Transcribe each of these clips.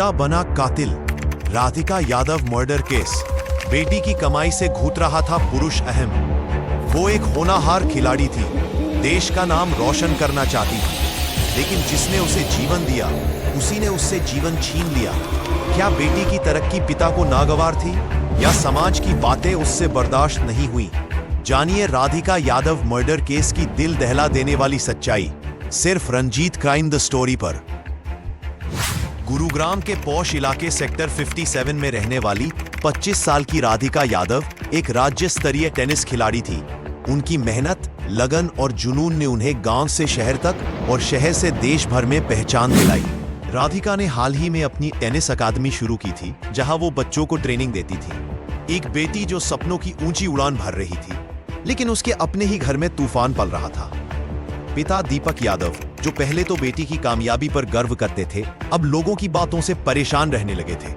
पिता बना कातिल। Radhika Yadav murder case. बेटी की कमाई से घूट रहा था पुरुष अहम। वो एक होनहार खिलाड़ी थी, देश का नाम रोशन करना चाहती थी, लेकिन जिसने उसे जीवन दिया उसी ने उससे जीवन छीन लिया। क्या बेटी की तरक्की पिता को नागवार थी या समाज की बातें उससे बर्दाश्त नहीं हुई? जानिए राधिका यादव मर्डर केस की दिल दहला देने वाली सच्चाई, सिर्फ रंजीत क्राइम द स्टोरी पर। गुरुग्राम के पौष इलाके सेक्टर 57 में रहने वाली 25 साल की राधिका यादव एक राज्य स्तरीय टेनिस खिलाड़ी थी। उनकी मेहनत, लगन और जुनून ने उन्हें गांव से शहर तक और शहर से देश भर में पहचान दिलाई। राधिका ने हाल ही में अपनी टेनिस अकादमी शुरू की थी, जहां वो बच्चों को ट्रेनिंग देती थी। एक बेटी जो सपनों की ऊंची उड़ान भर रही थी, लेकिन उसके अपने ही घर में तूफान पल रहा था। पिता दीपक यादव, जो पहले तो बेटी की कामयाबी पर गर्व करते थे, अब लोगों की बातों से परेशान रहने लगे थे।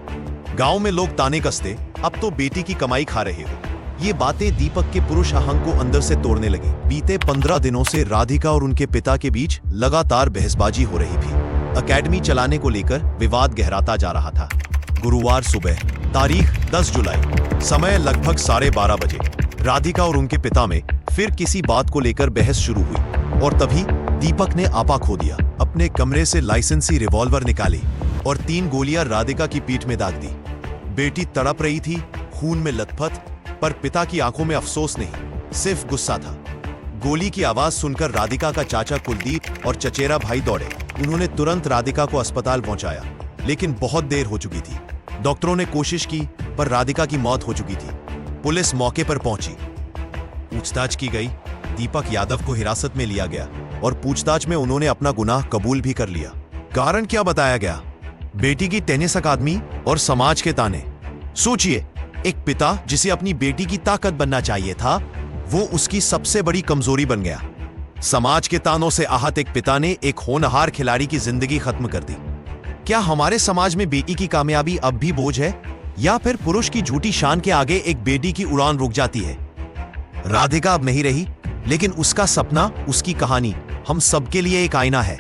गांव में लोग ताने कसते, अब तो बेटी की कमाई खा रहे हो। ये बातें दीपक के पुरुष अहंग को अंदर से तोड़ने लगी। बीते 15 दिनों से राधिका और उनके पिता के बीच लगातार बहसबाजी हो रही थी। अकेडमी चलाने को लेकर विवाद गहराता जा रहा था। गुरुवार सुबह, तारीख 10 जुलाई, समय लगभग 12:30 बजे, राधिका और उनके पिता में फिर किसी बात को लेकर बहस शुरू हुई और तभी दीपक ने आपा खो दिया। अपने कमरे से लाइसेंसी रिवॉल्वर निकाली और 3 गोलियां राधिका की पीठ में दाग दी। बेटी तड़प रही थी, खून में लथपथ, पर पिता की आंखों में अफसोस नहीं, सिर्फ गुस्सा था। गोली की आवाज सुनकर राधिका का चाचा कुलदीप और चचेरा भाई दौड़े। उन्होंने तुरंत राधिका को अस्पताल पहुंचाया, लेकिन बहुत देर हो चुकी थी। डॉक्टरों ने कोशिश की, पर राधिका की मौत हो चुकी थी। पुलिस मौके पर पहुंची, पूछताछ की गई। दीपक यादव को हिरासत में लिया गया और पूछताछ में उन्होंने अपना गुनाह कबूल भी कर लिया। कारण क्या बताया गया? बेटी की टेनिस अकादमी और समाज के ताने। सोचिए, एक पिता जिसे अपनी बेटी की ताकत बनना चाहिए था, वो उसकी सबसे बड़ी कमजोरी बन गया। समाज के तानों से आहत एक पिता ने एक होनहार खिलाड़ी की जिंदगी खत्म कर दी। क्या हमारे समाज में बेटी की कामयाबी अब भी बोझ है, या फिर पुरुष की झूठी शान के आगे एक बेटी की उड़ान रुक जाती है? राधिका अब नहीं रही, लेकिन उसका सपना, उसकी कहानी हम सबके लिए एक आईना है।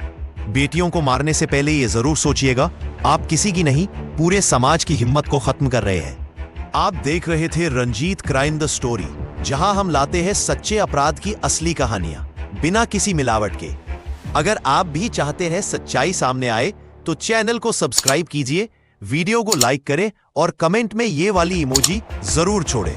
बेटियों को मारने से पहले ये जरूर सोचिएगा, आप किसी की नहीं, पूरे समाज की हिम्मत को खत्म कर रहे हैं। आप देख रहे थे रंजीत क्राइम द स्टोरी, जहां हम लाते हैं सच्चे अपराध की असली कहानियां, बिना किसी मिलावट के। अगर आप भी चाहते हैं सच्चाई सामने आए, तो चैनल को सब्सक्राइब कीजिए, वीडियो को लाइक करें और कमेंट में ये वाली इमोजी जरूर छोड़ें।